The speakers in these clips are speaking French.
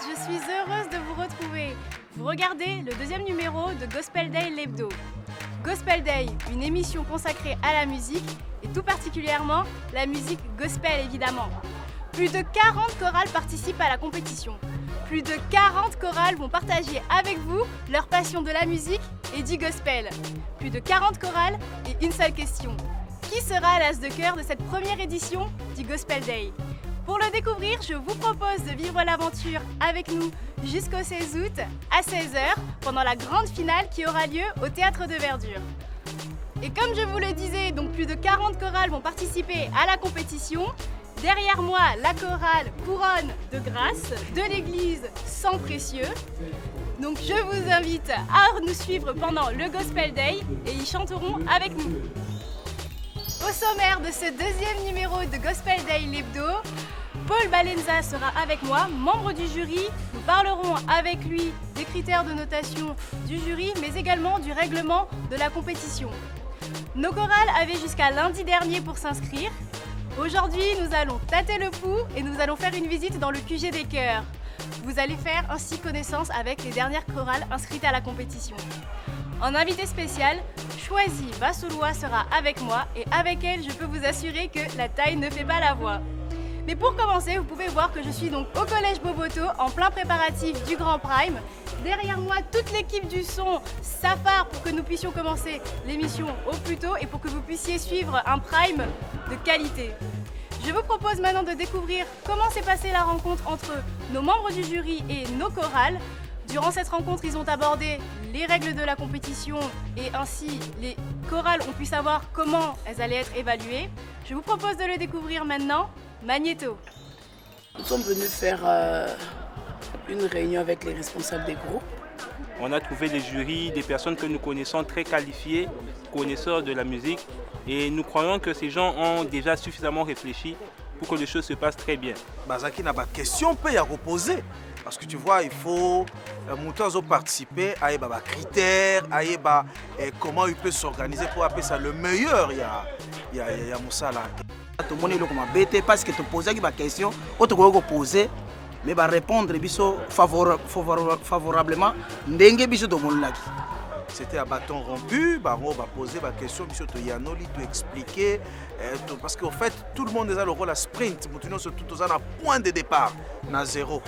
je suis heureuse de vous retrouver. Vous regardez le deuxième numéro de Gospel Day l'hebdo. Gospel Day, une émission consacrée à la musique et tout particulièrement la musique gospel évidemment. Plus de 40 chorales participent à la compétition. Plus de 40 chorales vont partager avec vous leur passion de la musique et du gospel. Plus de 40 chorales et une seule question. Qui sera l'as de cœur de cette première édition du Gospel Day? Pour le découvrir, je vous propose de vivre l'aventure avec nous jusqu'au 16 août à 16h pendant la grande finale qui aura lieu au Théâtre de Verdure. Et comme je vous le disais, donc plus de 40 chorales vont participer à la compétition. Derrière moi, la chorale Couronne de Grâce de l'église Sang Précieux. Donc je vous invite à nous suivre pendant le Gospel Day et ils chanteront avec nous. Au sommaire de ce deuxième numéro de Gospel Day l'hebdo, Paul Balenza sera avec moi, membre du jury. Nous parlerons avec lui des critères de notation du jury, mais également du règlement de la compétition. Nos chorales avaient jusqu'à lundi dernier pour s'inscrire. Aujourd'hui, nous allons tâter le pouls et nous allons faire une visite dans le QG des chœurs. Vous allez faire ainsi connaissance avec les dernières chorales inscrites à la compétition. En invité spécial, Choisie Vassoulois sera avec moi et avec elle, je peux vous assurer que la taille ne fait pas la voix. Mais pour commencer, vous pouvez voir que je suis donc au Collège Boboto en plein préparatif du Grand Prime. Derrière moi, toute l'équipe du son s'affare pour que nous puissions commencer l'émission au plus tôt et pour que vous puissiez suivre un Prime de qualité. Je vous propose maintenant de découvrir comment s'est passée la rencontre entre nos membres du jury et nos chorales. Durant cette rencontre, ils ont abordé les règles de la compétition et ainsi les chorales ont pu savoir comment elles allaient être évaluées. Je vous propose de le découvrir maintenant. Magnéto. Nous sommes venus faire une réunion avec les responsables des groupes. On a trouvé des jurys, des personnes que nous connaissons très qualifiées, connaisseurs de la musique. Et nous croyons que ces gens ont déjà suffisamment réfléchi pour que les choses se passent très bien. Bazaki n'a pas de question peut y reposer. Parce que tu vois, il faut monter participer à des critères, à comment il peut s'organiser pour appeler ça le meilleur. Il y a Moussa là. Tout le monde est comme bête parce que tu poses des questions, tu peux poser, mais va répondre favorablement. C'était à bâton rompu, on va poser des questions, tu Yanoli, tu expliquer. Parce qu'en fait, tout le monde a le rôle à sprint, mais nous sommes tous à un point de départ, à zéro.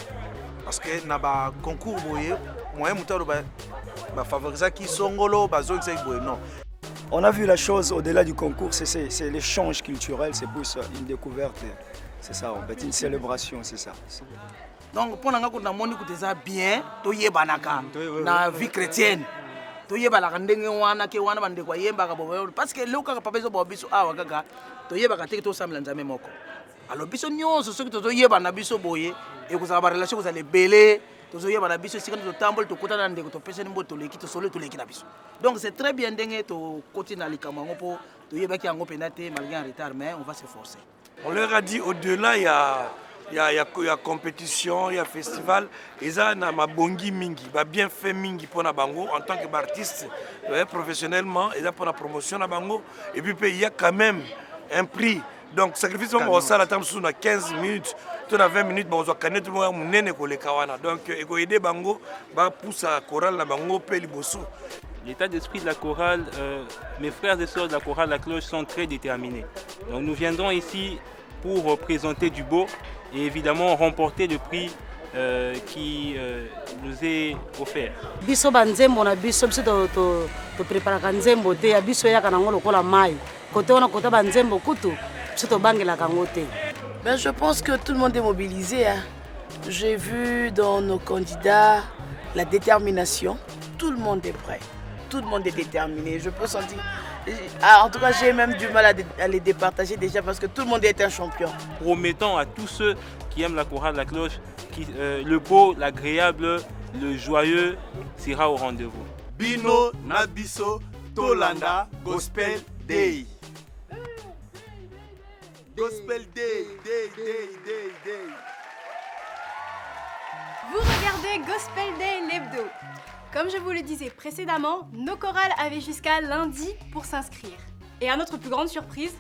Parce que dans le concours, moi, je favoriser qui sont non. On a vu la chose au-delà du concours, c'est l'échange culturel, c'est plus une découverte, c'est ça en fait, une célébration, c'est ça. Donc pour nous, nous avons bien, la vie chrétienne. Parce que le cas papa biso awa kaka toyeba te to samela nzambe moko. Alors biso nyonso soki toyeba na biso boye e kozala ba relation kozala belé tozoyeba na biso sika to tambol to kotana ndeko to pesa nimbo to leki to solo to leki na biso. Donc c'est très bien ndenge to kotina likama ngo toyeba ki yango penate malgré un retard mais on va s'efforcer. On leur a dit au-delà il y a compétition, il y a festival, et ça na mabongi mingi, ba bien fait mingi pour na bango en tant qu'artiste professionnellement, et ça pour la promotion na bango, et puis il y a quand même un prix. Donc sacrifice on ça la temps sous 15 minutes, tout à 20 minutes on doit connaître moi munene ko le kawana. Donc et ko aider bango ba pousser chorale na bango pe liboso. L'état d'esprit de la chorale, mes frères et sœurs de la chorale La Cloche sont très déterminés. Donc nous viendrons ici pour présenter du beau et évidemment remporter le prix qui nous est offert. Biso banzembo na biso to prépara nzembo te ya biso ya kana ngolo kola mai. Kote ona kota banzembo kutu biso to bangela kango te. Ben je pense que tout le monde est mobilisé. Hein. J'ai vu dans nos candidats la détermination. Tout le monde est prêt. Tout le monde est déterminé. Je peux sentir. En tout cas, j'ai même du mal à les départager déjà parce que tout le monde est un champion. Promettons à tous ceux qui aiment la chorale La Cloche, le beau, l'agréable, le joyeux sera au rendez-vous. Bino Nabiso Tolanda Gospel Day. Gospel Day, day. Vous regardez Gospel Day l'hebdo. Comme je vous le disais précédemment, nos chorales avaient jusqu'à lundi pour s'inscrire. Et à notre plus grande surprise,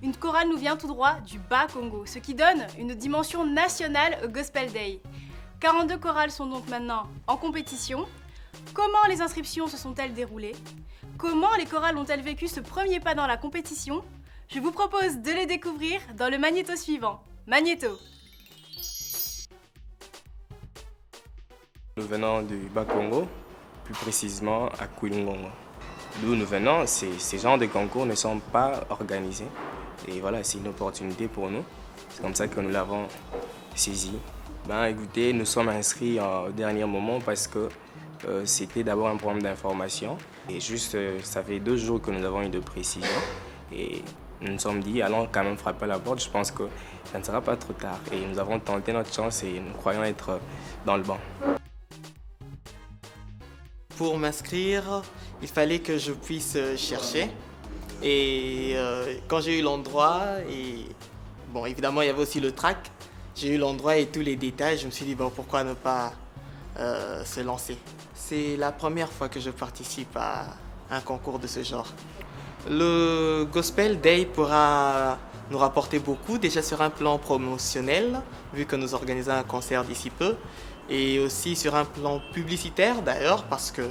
une chorale nous vient tout droit du Bas-Congo, ce qui donne une dimension nationale au Gospel Day. 42 chorales sont donc maintenant en compétition. Comment les inscriptions se sont-elles déroulées? Comment les chorales ont-elles vécu ce premier pas dans la compétition? Je vous propose de les découvrir dans le magnéto suivant. Magnéto. Nous venons du Bas-Congo, plus précisément à Kouilungongo. D'où nous venons, ces genres de concours ne sont pas organisés. Et voilà, c'est une opportunité pour nous. C'est comme ça que nous l'avons saisi. Écoutez, nous sommes inscrits au dernier moment parce que c'était d'abord un problème d'information. Et juste, ça fait 2 jours que nous avons eu de précision. Et nous nous sommes dit, allons quand même frapper à la porte. Je pense que ça ne sera pas trop tard. Et nous avons tenté notre chance et nous croyons être dans le banc. Pour m'inscrire, il fallait que je puisse chercher. Et quand j'ai eu l'endroit, et bon, évidemment, il y avait aussi le track. J'ai eu l'endroit et tous les détails. Je me suis dit, bon, pourquoi ne pas se lancer? C'est la première fois que je participe à un concours de ce genre. Le Gospel Day pourra nous rapporter beaucoup, déjà sur un plan promotionnel, vu que nous organisons un concert d'ici peu, et aussi sur un plan publicitaire d'ailleurs, parce que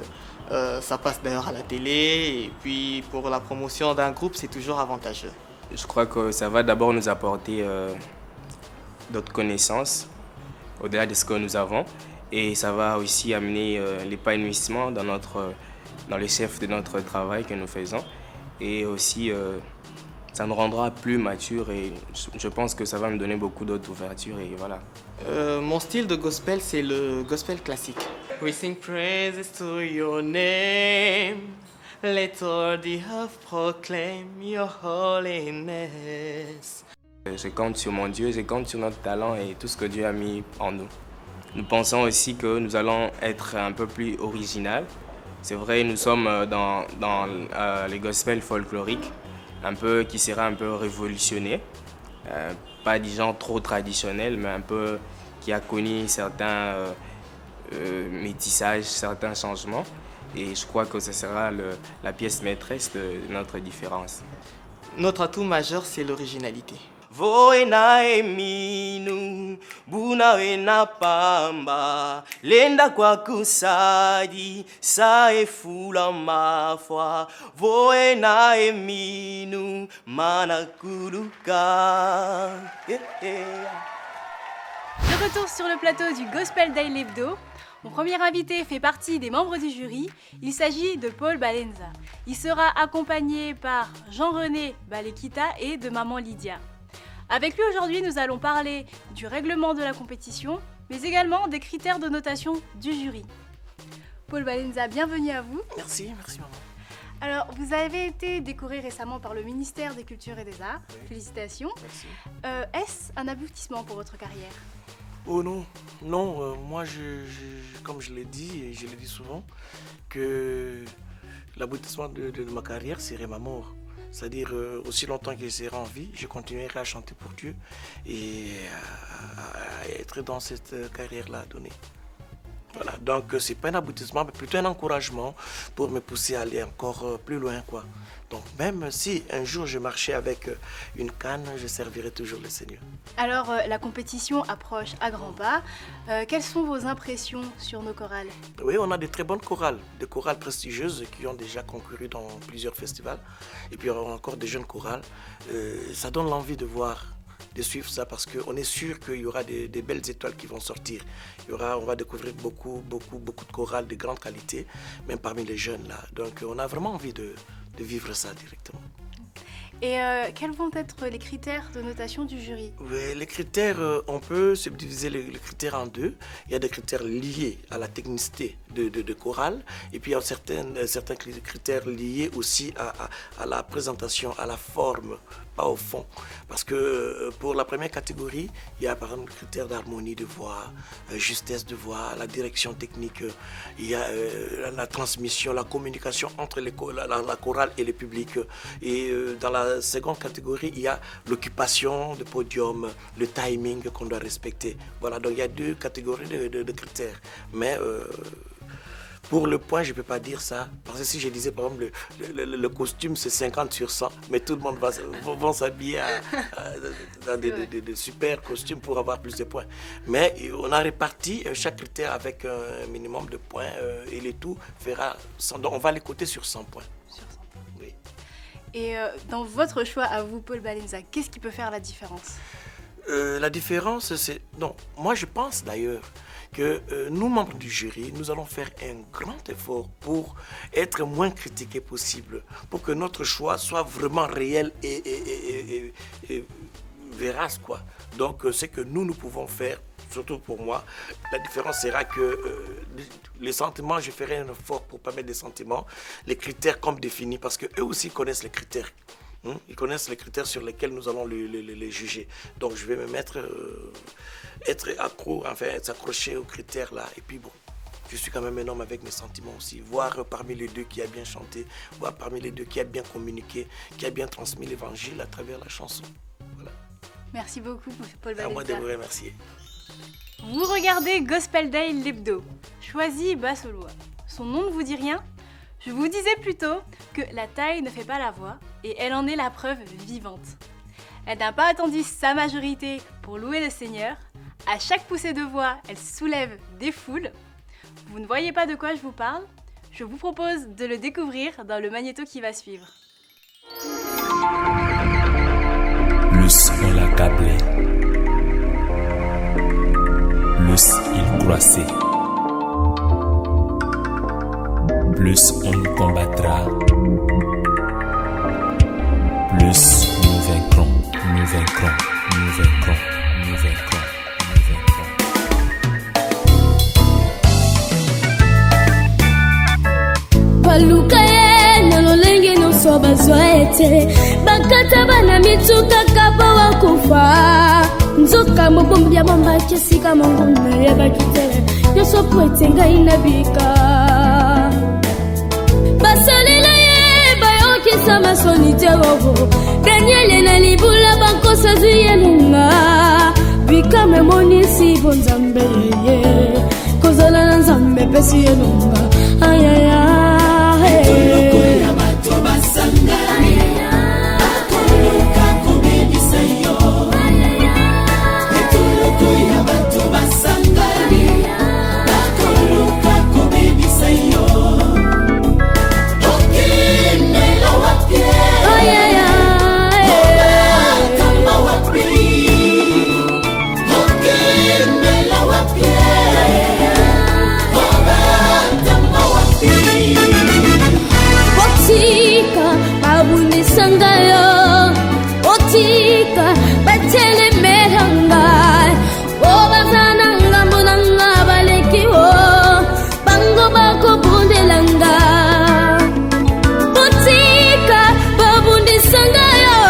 ça passe d'ailleurs à la télé, et puis pour la promotion d'un groupe, c'est toujours avantageux. Je crois que ça va d'abord nous apporter d'autres connaissances, au-delà de ce que nous avons, et ça va aussi amener l'épanouissement dans les chefs de notre travail que nous faisons. Et aussi, ça nous rendra plus matures et je pense que ça va me donner beaucoup d'autres ouvertures et voilà. Mon style de gospel, c'est le gospel classique. We sing praises to your name. Let all the earth proclaim your holiness. Je compte sur mon Dieu, je compte sur notre talent et tout ce que Dieu a mis en nous. Nous pensons aussi que nous allons être un peu plus original. C'est vrai, nous sommes dans les gospels folkloriques, qui sera un peu révolutionné. Pas du genre trop traditionnel, mais un peu qui a connu certains métissages, certains changements. Et je crois que ce sera la pièce maîtresse de notre différence. Notre atout majeur, c'est l'originalité. Voena eminu, buna wena pamba, lenda kwa kusadi, sa efula mafwa. Voena eminu, manakuruka. De retour sur le plateau du Gospel Day l'Hebdo. Mon premier invité fait partie des membres du jury. Il s'agit de Paul Balenza. Il sera accompagné par Jean-René Balekita et de Maman Lydia. Avec lui aujourd'hui, nous allons parler du règlement de la compétition, mais également des critères de notation du jury. Paul Balenza, bienvenue à vous. Merci maman. Alors, vous avez été décoré récemment par le ministère des Cultures et des Arts. Oui. Félicitations. Merci. Est-ce un aboutissement pour votre carrière? Oh non, moi comme je l'ai dit et je le dis souvent, que l'aboutissement de ma carrière serait ma mort. C'est-à-dire, aussi longtemps que je serai en vie, je continuerai à chanter pour Dieu et à être dans cette carrière-là donnée. Voilà, donc c'est pas un aboutissement, mais plutôt un encouragement pour me pousser à aller encore plus loin, quoi. Donc même si un jour je marchais avec une canne, je servirai toujours le Seigneur. Alors la compétition approche à grands pas. Quelles sont vos impressions sur nos chorales? Oui, on a de très bonnes chorales, des chorales prestigieuses qui ont déjà concouru dans plusieurs festivals. Et puis on a encore des jeunes chorales. Ça donne l'envie de voir, de suivre ça parce qu'on est sûr qu'il y aura des belles étoiles qui vont sortir. On va découvrir beaucoup de chorales de grande qualité, même parmi les jeunes là. Donc on a vraiment envie de vivre ça directement. Et quels vont être les critères de notation du jury? Oui, les critères, on peut subdiviser les critères en deux. Il y a des critères liés à la technicité de chorale et puis il y a certains critères liés aussi à la présentation, à la forme, pas au fond. Parce que pour la première catégorie, il y a par exemple le critère d'harmonie de voix, justesse de voix, la direction technique, il y a la transmission, la communication entre la chorale et le public. Et dans la seconde catégorie, il y a l'occupation de podium, le timing qu'on doit respecter. Voilà, donc il y a deux catégories de critères. Mais Pour le point, je ne peux pas dire ça. Parce que si je disais, par exemple, le costume, c'est 50 sur 100, mais tout le monde va s'habiller dans des super costumes pour avoir plus de points. Mais on a réparti chaque critère avec un minimum de points et le tout fera 100. Donc on va les coter sur 100 points. Sur 100 points. Oui. Et dans votre choix à vous, Paul Balenza, qu'est-ce qui peut faire la différence? La différence, c'est... Non, moi je pense d'ailleurs que nous, membres du jury, nous allons faire un grand effort pour être moins critiqués possible, pour que notre choix soit vraiment réel et vérace, quoi. Donc, ce que nous pouvons faire, surtout pour moi, la différence sera que les sentiments, je ferai un effort pour pas mettre des sentiments, les critères comme définis, parce qu'eux aussi connaissent les critères. Ils connaissent les critères sur lesquels nous allons les juger. Donc je vais me mettre, être accroché aux critères là. Et puis bon, je suis quand même un homme avec mes sentiments aussi. Voir parmi les deux qui a bien chanté, voir parmi les deux qui a bien communiqué, qui a bien transmis l'évangile à travers la chanson. Voilà. Merci beaucoup, Paul Balenza. À moi de vous remercier. Vous regardez Gospel Day l'hebdo, choisi Bassolois. Son nom ne vous dit rien? Je vous disais plutôt que la taille ne fait pas la voix et elle en est la preuve vivante. Elle n'a pas attendu sa majorité pour louer le Seigneur. À chaque poussée de voix, elle soulève des foules. Vous ne voyez pas de quoi je vous parle? Je vous propose de le découvrir dans le magnéto qui va suivre. Plus on l'accablait, plus il croissait. Plus on nous combattra, plus nous vaincrons, nous vaincrons, nous vaincrons, nous vaincrons, nous vaincrons. Palukaye na lolenge no soba zoete bakata bana mituka kapa wakufa nzoka mobombi ya mamba kesika mongona ya bakitele yoso poetenga inabika basalila ye bayokisa masonite wowo Daniel na libula bankosa zuyenunga bikame monisi bonzambe ye kozala na nzambe pesi yenunga ayaya Tulukuya bato basangani Akuluka kumebisa yo Tulukuya bato basangani Akuluka kumebisa yo Okimela wapye Obatama wapi Okimela wapye Obatama wapi Otika babuni sangayo Otika batele mehanga Obazana ngambo nanga balekiwo Bango bako bundelanga Otika babundi sangayo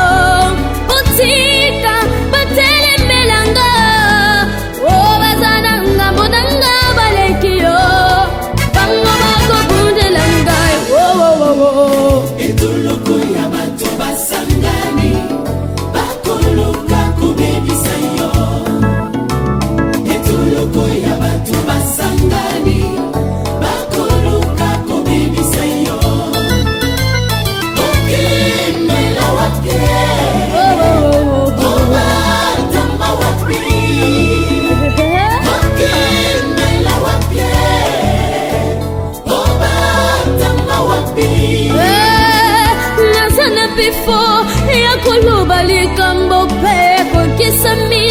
Otika batele melanga Obazana ngambo nanga balekiwo Bango bako bundelanga Etulukuya bato basangani bakuluka kubebisa yo Etulukuya bato basangani bakuluka kubebisa yo Okimela wapye Obatama wapi Okimela wapye Obatama wapi Nazana before ya kuluba likambo peko kisami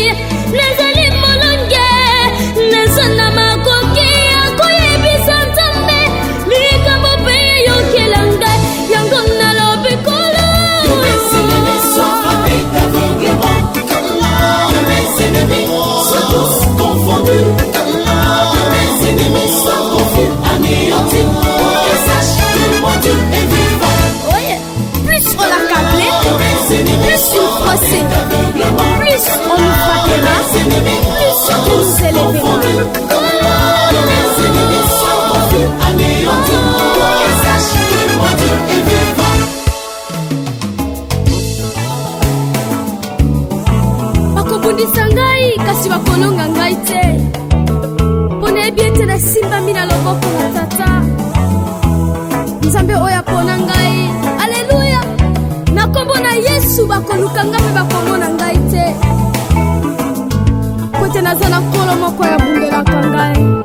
Nazali molonge Nazana makoki ya kuyebisa ntambe Likambo pe yokelanga Yango nalobi kolo Mes ennemis sont frappés d'aveuglement Mes ennemis sont tous confondus Mes ennemis sont confus, anéantis Pour qu'ils sachent que mon Dieu est vivant Plus on l'accablait, plus il croissait, plus on nous frappera, plus on nous élèvera. Mes ennemis sont confus, anéantis, pour qu'ils sachent que mon Dieu est vivant. Bakobundisa ngai kasi bakolonga ngai te. Pona ebiete na simba mina loboko na tata. likambo na ngai. Alleluya. Na kombo na Yesu bakoluka ngai bakomona ngai te. Kote naza na nkolo moko ya bungelaka ngai.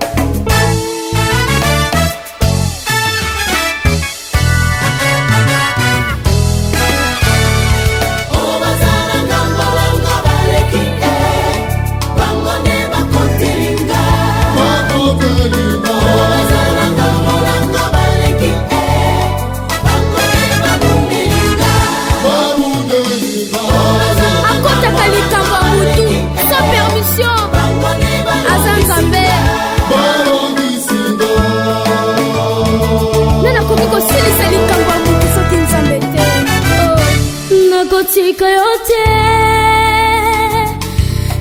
Nakotika yote,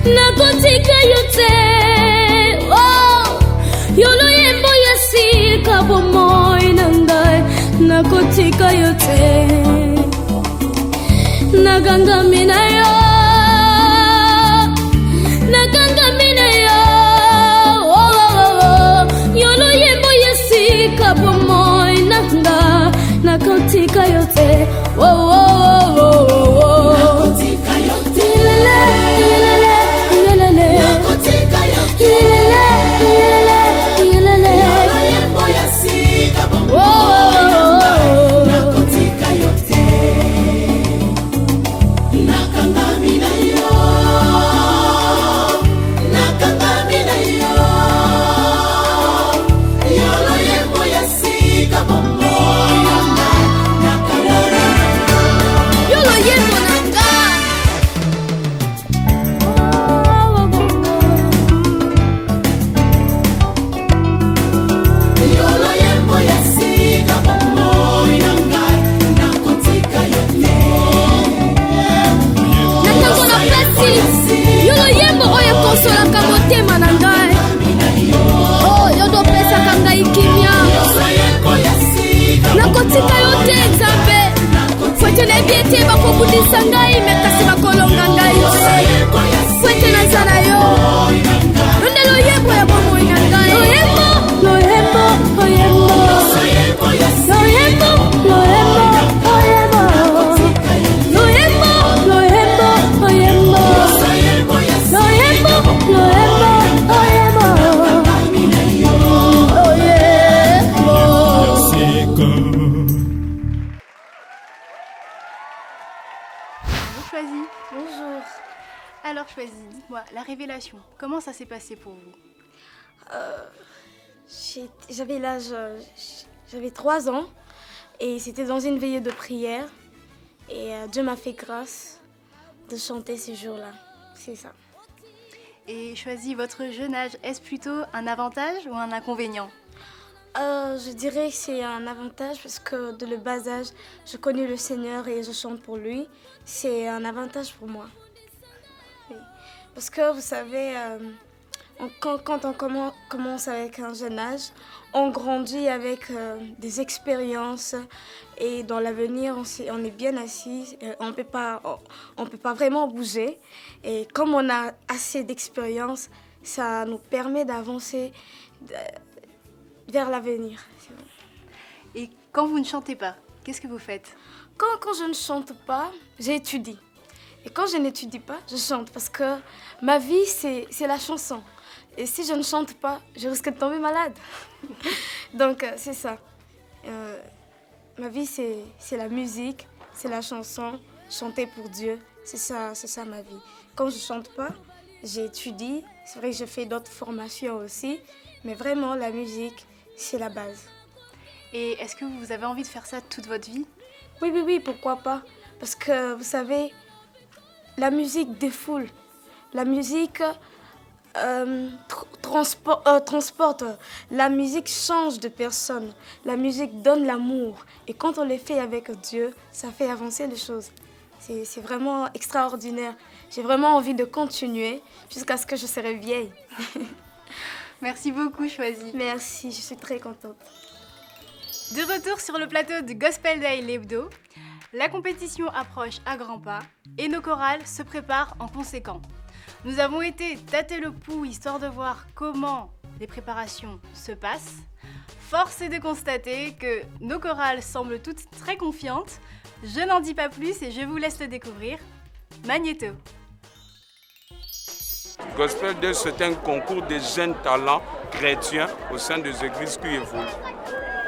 nakotika yote, oh, yolo yembo yasika bomoi nangai, nakotika yote, nagangamina yo, nagangamina yo, oh, oh, oh, yolo yembo yasika bomoi nangai, nakotika yote, oh, oh, oh, oh. La révélation, comment ça s'est passé pour vous? J'avais 3 ans et c'était dans une veillée de prière et Dieu m'a fait grâce de chanter ces jours-là, c'est ça. Et choisir votre jeune âge, est-ce plutôt un avantage ou un inconvénient? Je dirais que c'est un avantage parce que de le bas âge, je connais le Seigneur et je chante pour lui. C'est un avantage pour moi. Oui. Parce que vous savez, quand on commence avec un jeune âge, on grandit avec des expériences et dans l'avenir, on est bien assis, on ne peut pas vraiment bouger. Et comme on a assez d'expérience, ça nous permet d'avancer vers l'avenir. Et quand vous ne chantez pas, qu'est-ce que vous faites? Quand je ne chante pas, j'étudie. Et quand je n'étudie pas, je chante parce que ma vie, c'est la chanson. Et si je ne chante pas, je risque de tomber malade. Donc, c'est ça. Ma vie, c'est la musique, c'est la chanson, chanter pour Dieu. C'est ça ma vie. Quand je ne chante pas, j'étudie. C'est vrai que je fais d'autres formations aussi. Mais vraiment, la musique, c'est la base. Et est-ce que vous avez envie de faire ça toute votre vie? Oui, pourquoi pas? Parce que, vous savez, la musique défoule. La musique transporte. La musique change de personne. La musique donne l'amour. Et quand on le fait avec Dieu, ça fait avancer les choses. C'est vraiment extraordinaire. J'ai vraiment envie de continuer jusqu'à ce que je serai vieille. Merci beaucoup, Choisie. Merci, je suis très contente. De retour sur le plateau du Gospel Day l'hebdo, la compétition approche à grands pas et nos chorales se préparent en conséquent. Nous avons été tâter le pouls histoire de voir comment les préparations se passent. Force est de constater que nos chorales semblent toutes très confiantes. Je n'en dis pas plus et je vous laisse le découvrir. Magnéto. Gospel Day, c'est un concours de jeunes talents chrétiens au sein des églises qui évoluent.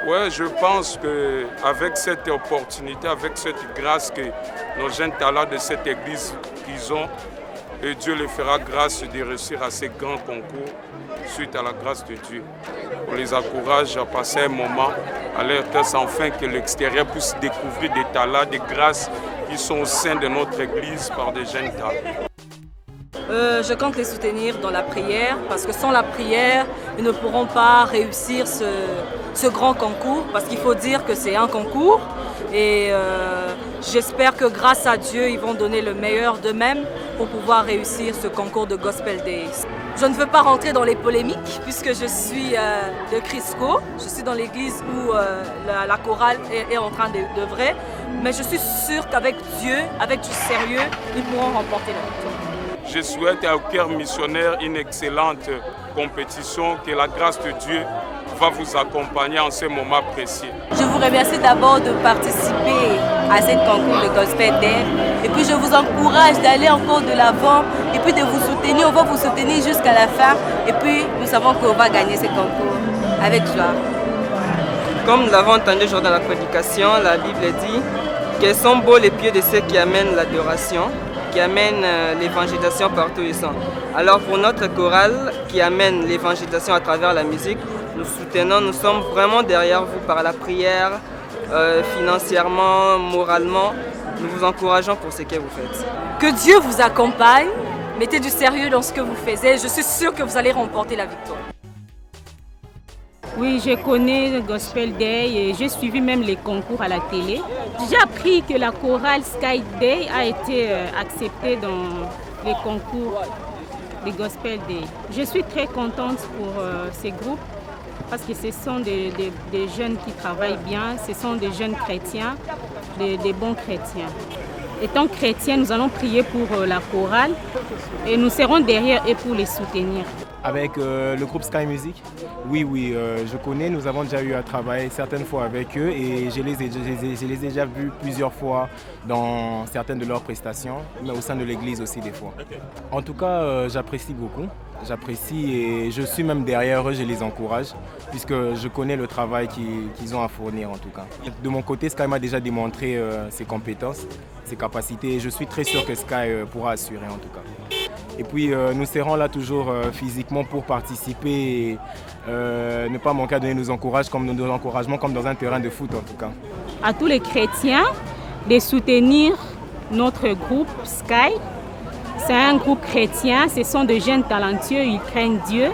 Ouais, je pense qu'avec cette opportunité, avec cette grâce que nos jeunes talents de cette église qu'ils ont, et Dieu les fera grâce de réussir à ces grands concours suite à la grâce de Dieu. On les encourage à passer un moment à leur tête afin que l'extérieur puisse découvrir des talents, des grâces qui sont au sein de notre église par des jeunes talents. Je compte les soutenir dans la prière parce que sans la prière, ils ne pourront pas réussir ce grand concours parce qu'il faut dire que c'est un concours et j'espère que grâce à Dieu, ils vont donner le meilleur d'eux-mêmes pour pouvoir réussir ce concours de Gospel Days. Je ne veux pas rentrer dans les polémiques puisque je suis de Crisco, je suis dans l'église où la chorale est en train d'œuvrer, mais je suis sûre qu'avec Dieu, avec du sérieux, ils pourront remporter la victoire. Je souhaite au cœur missionnaire une excellente compétition, que la grâce de Dieu va vous accompagner en ce moment précis. Je vous remercie d'abord de participer à ce concours de Gospel Day et puis je vous encourage d'aller encore de l'avant et puis de vous soutenir, on va vous soutenir jusqu'à la fin et puis nous savons qu'on va gagner ce concours avec joie. Comme nous l'avons entendu aujourd'hui dans la prédication, la Bible dit qu'ils sont beaux les pieds de ceux qui amènent l'adoration, qui amène l'évangélisation partout où ils sont. Alors pour notre chorale qui amène l'évangélisation à travers la musique, nous soutenons, nous sommes vraiment derrière vous par la prière, financièrement, moralement. Nous vous encourageons pour ce que vous faites. Que Dieu vous accompagne, mettez du sérieux dans ce que vous faites. Je suis sûre que vous allez remporter la victoire. Oui, je connais le Gospel Day et j'ai suivi même les concours à la télé. J'ai appris que la chorale Sky Day a été acceptée dans les concours de Gospel Day. Je suis très contente pour ces groupes parce que ce sont des jeunes qui travaillent bien, ce sont des jeunes chrétiens, des bons chrétiens. Étant chrétiens, nous allons prier pour la chorale et nous serons derrière eux pour les soutenir. Avec le groupe Sky Music, oui, je connais, nous avons déjà eu à travailler certaines fois avec eux et je les ai déjà vus plusieurs fois dans certaines de leurs prestations, mais au sein de l'église aussi des fois. Okay. En tout cas, j'apprécie beaucoup, et je suis même derrière eux, je les encourage, puisque je connais le travail qu'ils ont à fournir en tout cas. De mon côté, Sky m'a déjà démontré ses compétences, ses capacités et je suis très sûr que Sky pourra assurer en tout cas. Et puis nous serons là toujours physiquement pour participer et ne pas manquer à donner nos encouragements comme dans un terrain de foot en tout cas. À tous les chrétiens de soutenir notre groupe Sky. C'est un groupe chrétien, ce sont des jeunes talentueux, ils craignent Dieu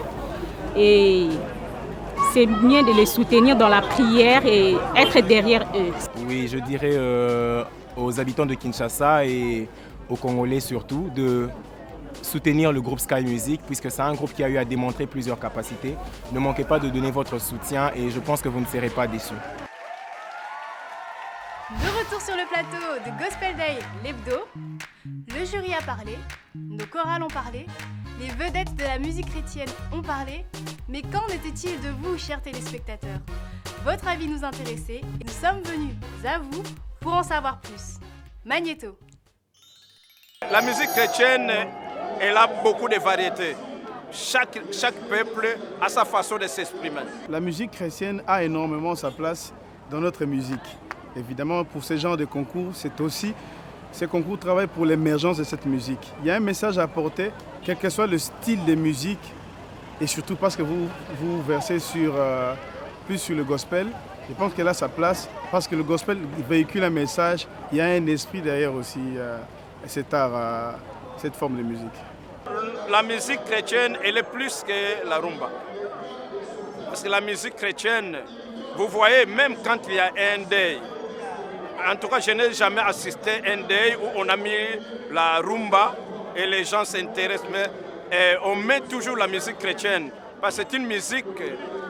et c'est bien de les soutenir dans la prière et être derrière eux. Oui, je dirais aux habitants de Kinshasa et aux Congolais surtout de soutenir le groupe Sky Music puisque c'est un groupe qui a eu à démontrer plusieurs capacités. Ne manquez pas de donner votre soutien et je pense que vous ne serez pas déçus. De retour sur le plateau de Gospel Day l'hebdo, le jury a parlé, nos chorales ont parlé, les vedettes de la musique chrétienne ont parlé, mais qu'en était-il de vous, chers téléspectateurs? Votre avis nous intéressait et nous sommes venus à vous pour en savoir plus. Magnéto. La musique chrétienne, elle a beaucoup de variétés. Chaque peuple a sa façon de s'exprimer. La musique chrétienne a énormément sa place dans notre musique. Évidemment, pour ce genre de concours, c'est aussi, ces concours travaillent pour l'émergence de cette musique. Il y a un message à apporter, quel que soit le style de musique, et surtout parce que vous versez plus sur le gospel. Je pense qu'elle a sa place, parce que le gospel véhicule un message, il y a un esprit derrière aussi cet art, cette forme de musique. La musique chrétienne, elle est plus que la rumba. Parce que la musique chrétienne, vous voyez, même quand il y a un deuil, en tout cas, je n'ai jamais assisté à un deuil où on a mis la rumba et les gens s'intéressent, mais on met toujours la musique chrétienne parce que c'est une musique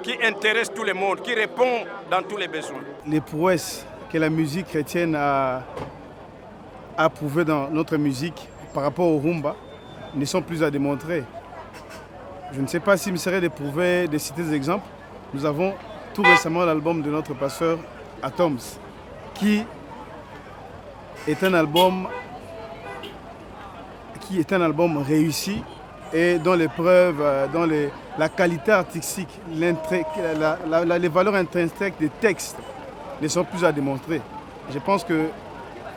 qui intéresse tout le monde, qui répond dans tous les besoins. Les prouesses que la musique chrétienne a prouvées dans notre musique par rapport au rumba ne sont plus à démontrer. Je ne sais pas s'il me serait d'éprouver, de citer des exemples. Nous avons tout récemment l'album de notre pasteur Atoms, qui est un album réussi et dont les preuves, la qualité artistique, les valeurs intrinsèques des textes ne sont plus à démontrer. Je pense que,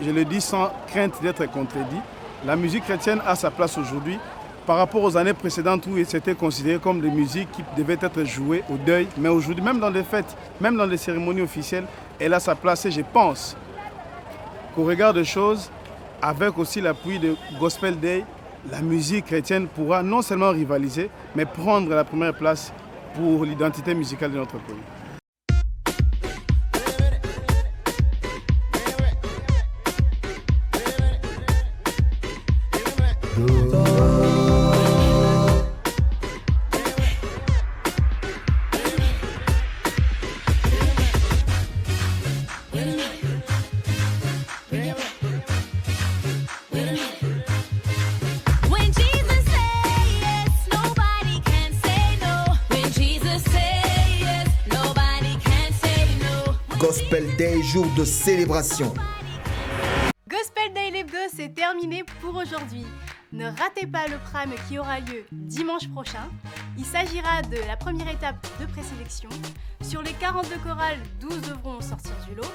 je le dis sans crainte d'être contredit, la musique chrétienne a sa place aujourd'hui par rapport aux années précédentes où c'était considéré comme des musiques qui devaient être jouées au deuil. Mais aujourd'hui, même dans les fêtes, même dans les cérémonies officielles, elle a sa place. Et je pense qu'au regard des choses, avec aussi l'appui de Gospel Day, la musique chrétienne pourra non seulement rivaliser, mais prendre la première place pour l'identité musicale de notre pays. Gospel Day, jour de célébration. Gospel Day l'hebdo, c'est terminé pour aujourd'hui. Ne ratez pas le prime qui aura lieu dimanche prochain. Il s'agira de la première étape de présélection. Sur les 42 chorales, 12 devront sortir du lot.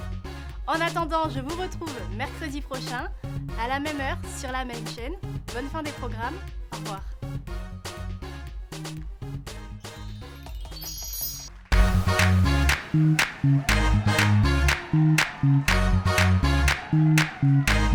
En attendant, je vous retrouve mercredi prochain, à la même heure, sur la même chaîne. Bonne fin des programmes. Au revoir. Thank you.